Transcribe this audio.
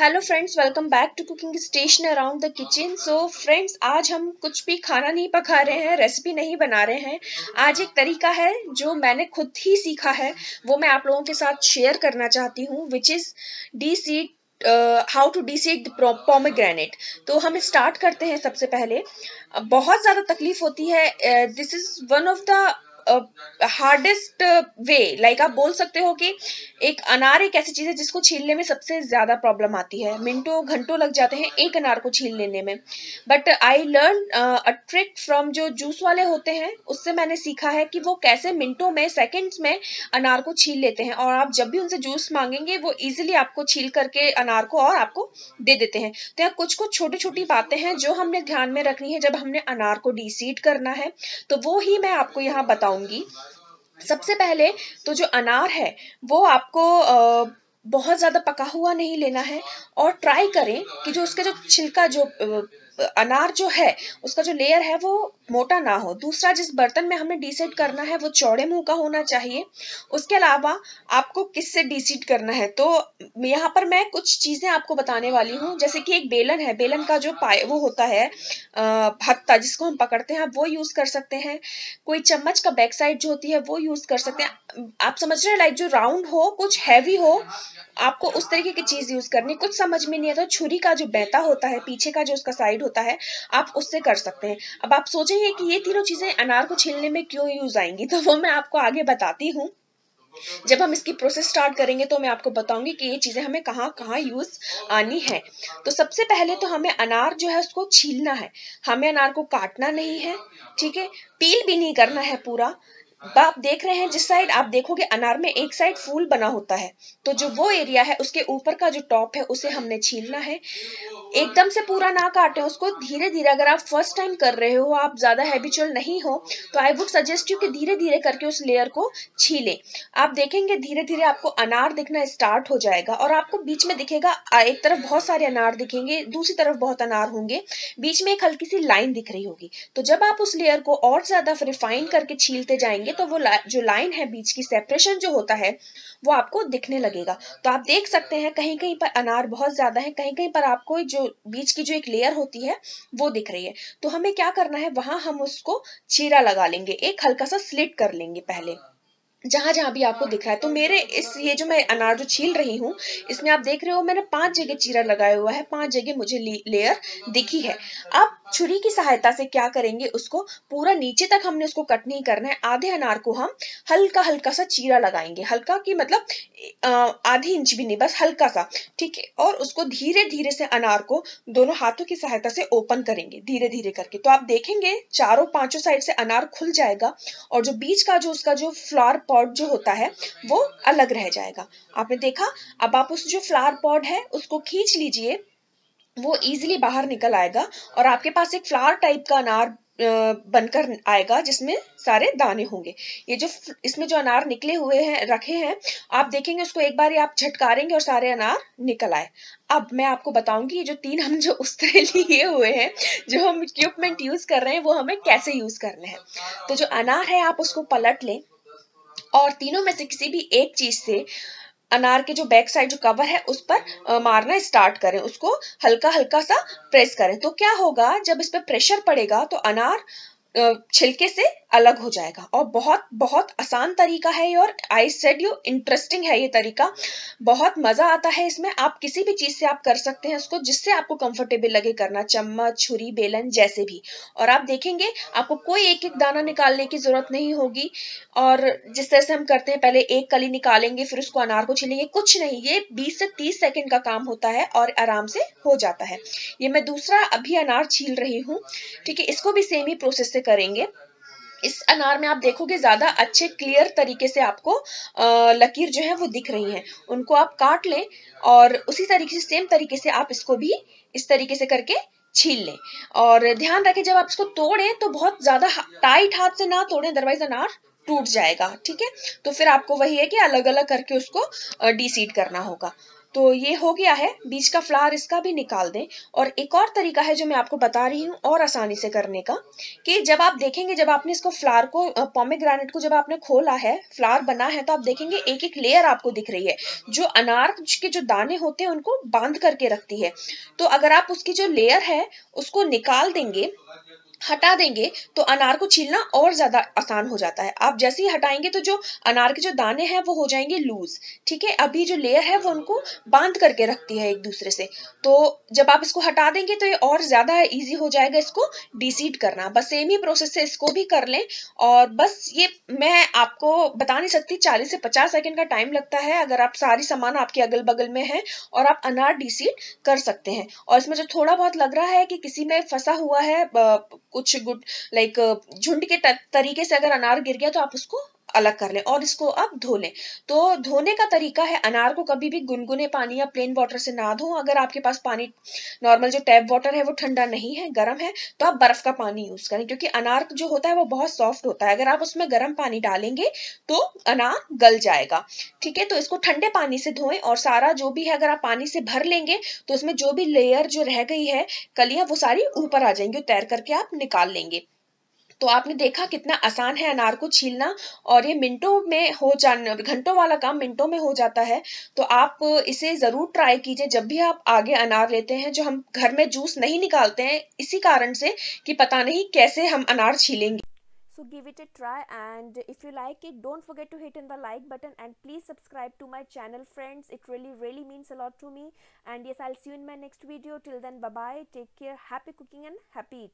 Hello friends, welcome back to cooking station around the kitchen. So friends, आज हम कुछ भी खाना नहीं पका रहे हैं, रेसिपी नहीं बना रहे हैं। आज एक तरीका है जो मैंने खुद ही सीखा है, वो मैं आप लोगों के साथ शेयर करना चाहती हूँ, which is deseed how to deseed pomegranate. तो हम स्टार्ट करते हैं। सबसे पहले बहुत ज्यादा तकलीफ होती है। This is one of the hardest way, like आप बोल सकते हो कि एक अनार एक ऐसी चीज है जिसको छीलने में सबसे ज्यादा प्रॉब्लम आती है। मिनटों घंटों लग जाते हैं एक अनार को छील लेने में। But I learn a trick from जो जूस वाले होते हैं, उससे मैंने सीखा है कि वो कैसे मिनटों में, सेकंड्स में अनार को छील लेते हैं। और आप जब भी उनसे जूस मांगेंगे वो इजीली आपको छील करके अनार को और आपको दे देते हैं। तो यहाँ कुछ कुछ छोटी छोटी बातें हैं जो हमने ध्यान में रखनी है जब हमने अनार को डीसीड करना है, तो वो ही मैं आपको यहाँ बताऊंगी। सबसे पहले तो जो अनार है वो आपको बहुत ज्यादा पका हुआ नहीं लेना है, और ट्राई करें कि जो उसका जो छिलका, जो अनार जो है उसका जो लेयर है वो मोटा ना हो। दूसरा, जिस बर्तन में हमें डीसीड करना है वो चौड़े मुंह का होना चाहिए। उसके अलावा आपको किससे डीसीड करना है, तो यहाँ पर मैं कुछ चीजें आपको बताने वाली हूँ। जैसे कि एक बेलन है, बेलन का जो पाए वो होता है हत्ता, जिसको हम पकड़ते हैं, आप वो यूज कर सकते हैं। कोई चम्मच का बैक साइड जो होती है वो यूज कर सकते हैं। आप समझ रहे हैं, लाइक जो राउंड हो, कुछ हैवी हो, आपको उस तरीके की चीज यूज करनी। कुछ समझ में नहीं आता, छुरी का जो बैता होता है, पीछे का जो उसका साइड होता है, आप उससे कर सकते हैं। अब आप सोचेंगे कि ये तीनों चीजें अनार को छीलने में क्यों यूज आएंगी, तो वो मैं आपको आगे बताती हूँ। जब हम इसकी प्रोसेस स्टार्ट करेंगे तो मैं आपको बताऊंगी कि ये चीजें हमें कहाँ कहाँ यूज आनी है। तो सबसे पहले तो हमें अनार जो है उसको छीलना है। हमें अनार को काटना नहीं है, ठीक है, पील भी नहीं करना है पूरा। आप देख रहे हैं जिस साइड आप देखोगे अनार में एक साइड फूल बना होता है, तो जो वो एरिया है उसके ऊपर का जो टॉप है उसे हमने छीलना है। एकदम से पूरा ना काटे उसको, धीरे धीरे। अगर आप फर्स्ट टाइम कर रहे हो, आप ज्यादा हैबिचुअल नहीं हो, तो आई वुड सजेस्ट यू कि धीरे धीरे करके उस लेयर को छीलें। आप देखेंगे धीरे धीरे आपको अनार दिखना स्टार्ट हो जाएगा, और आपको बीच में दिखेगा, एक तरफ बहुत सारे अनार दिखेंगे, दूसरी तरफ बहुत अनार होंगे, बीच में एक हल्की सी लाइन दिख रही होगी। तो जब आप उस लेयर को और ज्यादा रिफाइन करके छीलते जाएंगे तो वो जो लाइन है, बीच की सेपरेशन जो होता है, वो आपको दिखने लगेगा। तो आप देख सकते हैं कहीं कहीं पर अनार बहुत ज्यादा है, कहीं कहीं पर आपको जो बीच की जो एक लेयर होती है वो दिख रही है। तो हमें क्या करना है, वहां हम उसको चीरा लगा लेंगे, एक हल्का सा स्लिट कर लेंगे पहले, जहां जहां भी आपको दिख रहा है। तो मेरे इस ये जो मैं अनार जो छील रही हूँ, इसमें आप देख रहे हो मैंने 5 जगह चीरा लगाया हुआ है, 5 जगह मुझे लेयर दिखी है। अब छुरी की सहायता से क्या करेंगे, उसको पूरा नीचे तक हमने उसको कट नहीं करना है। आधे अनार को हम हल्का हल्का सा चीरा लगाएंगे, हल्का की मतलब आधी इंच भी नहीं, बस हल्का सा, ठीक है। और उसको धीरे धीरे से अनार को दोनों हाथों की सहायता से ओपन करेंगे, धीरे धीरे करके। तो आप देखेंगे चारों पांचों साइड से अनार खुल जाएगा, और जो बीच का जो उसका जो फ्लावर पॉट जो होता है वो अलग रह जाएगा। आपने देखा। अब आप उस जो फ्लावर पॉट है उसको खींच लीजिए, वो इजीली बाहर निकल आएगा, और आपके पास एक फ्लावर टाइप का अनार बनकर आएगा जिसमें सारे दाने होंगे। ये जो इसमें जो अनार निकले हुए हैं, रखे हैं, आप देखेंगे उसको एक बार आप झटकारेंगे और सारे अनार निकल आए। अब मैं आपको बताऊंगी ये जो 3 हम जो उस्तरे लिए हुए हैं, जो हम इक्विपमेंट यूज कर रहे हैं, वो हमें कैसे यूज करने हैं। तो जो अनार है आप उसको पलट लें, और तीनों में से किसी भी एक चीज से अनार के जो बैक साइड जो कवर है उस पर मारना स्टार्ट करें, उसको हल्का हल्का सा प्रेस करें। तो क्या होगा, जब इस पर प्रेशर पड़ेगा तो अनार छिलके से अलग हो जाएगा। और बहुत बहुत आसान तरीका है ये, और आई सेड यू इंटरेस्टिंग है ये तरीका, बहुत मजा आता है इसमें। आप किसी भी चीज से आप कर सकते हैं इसको, जिससे आपको कंफर्टेबल लगे करना, चम्मच, छुरी, बेलन, जैसे भी। और आप देखेंगे आपको कोई एक एक दाना निकालने की जरूरत नहीं होगी। और जिस तरह से हम करते हैं, पहले एक कली निकालेंगे फिर उसको अनार को छीलेंगे, कुछ नहीं, ये 20 से 30 सेकंड का काम होता है और आराम से हो जाता है। ये मैं दूसरा अभी अनार छील रही हूँ, ठीक है, इसको भी सेम ही प्रोसेस से करेंगे। इस अनार में आप देखोगे ज्यादा अच्छे क्लियर तरीके से आपको लकीर जो है वो दिख रही है, उनको आप काट लें, और उसी तरीके से, सेम तरीके से आप इसको भी इस तरीके से करके छील लें। और ध्यान रखें जब आप इसको तोड़ें तो बहुत ज्यादा टाइट हाथ से ना तोड़ें, अदरवाइज अनार टूट जाएगा, ठीक है। तो फिर आपको वही है कि अलग अलग करके उसको डीसीड करना होगा। तो ये हो गया है, बीच का फ्लावर इसका भी निकाल दें। और एक और तरीका है जो मैं आपको बता रही हूँ और आसानी से करने का, कि जब आप देखेंगे, जब आपने इसको फ्लावर को पोमेग्रेनेट को जब आपने खोला है, फ्लावर बना है, तो आप देखेंगे एक एक लेयर आपको दिख रही है जो अनार के जो दाने होते हैं उनको बांध करके रखती है। तो अगर आप उसकी जो लेयर है उसको निकाल देंगे, हटा देंगे, तो अनार को छीलना और ज्यादा आसान हो जाता है। आप जैसे ही हटाएंगे तो जो अनार के जो दाने हैं वो हो जाएंगे लूज। ठीक है, अभी जो लेयर है वो उनको बांध करके रखती है एक दूसरे से। तो जब आप इसको हटा देंगे तो ये और ज्यादा इजी हो जाएगा इसको डीसीड करना। बस सेम ही प्रोसेस से इसको भी कर लें। और बस ये मैं आपको बता नहीं सकती, 40 से 50 सेकंड का टाइम लगता है अगर आप सारी सामान आपके अगल बगल में है, और आप अनार डीसीड कर सकते हैं। और इसमें जो थोड़ा बहुत लग रहा है कि किसी में फंसा हुआ है कुछ गुड लाइक झुंड के तरीके से अगर अनार गिर गया, तो आप उसको अलग कर लें और इसको आप धो लें। तो धोने का तरीका है, अनार को कभी भी गुनगुने पानी या प्लेन वाटर से ना धो। अगर आपके पास पानी नॉर्मल जो टैप वाटर है वो ठंडा नहीं है, गर्म है, तो आप बर्फ का पानी यूज करें, क्योंकि अनार जो होता है वो बहुत सॉफ्ट होता है। अगर आप उसमें गर्म पानी डालेंगे तो अनार गल जाएगा। ठीक है, तो इसको ठंडे पानी से धोएं, और सारा जो भी है अगर आप पानी से भर लेंगे तो उसमें जो भी लेयर जो रह गई है, कलियां, वो सारी ऊपर आ जाएंगी, तैर करके आप निकाल लेंगे। तो आपने देखा कितना आसान है अनार को छीलना, और ये मिनटों में हो जाना, घंटों वाला काम मिनटों में हो जाता है। तो आप इसे जरूर ट्राई कीजिए जब भी आप आगे अनार लेते हैं। जो हम घर में जूस नहीं निकालते हैं इसी कारण से कि पता नहीं कैसे हम अनार छीलेंगे। So give it a try, and if you like it, don't forget to hit on the like button, and please subscribe to my channel, friends. It really means a lot to me. And yes, I'll see you in my next video. Till then, bye bye, take care, happy cooking and happy eating.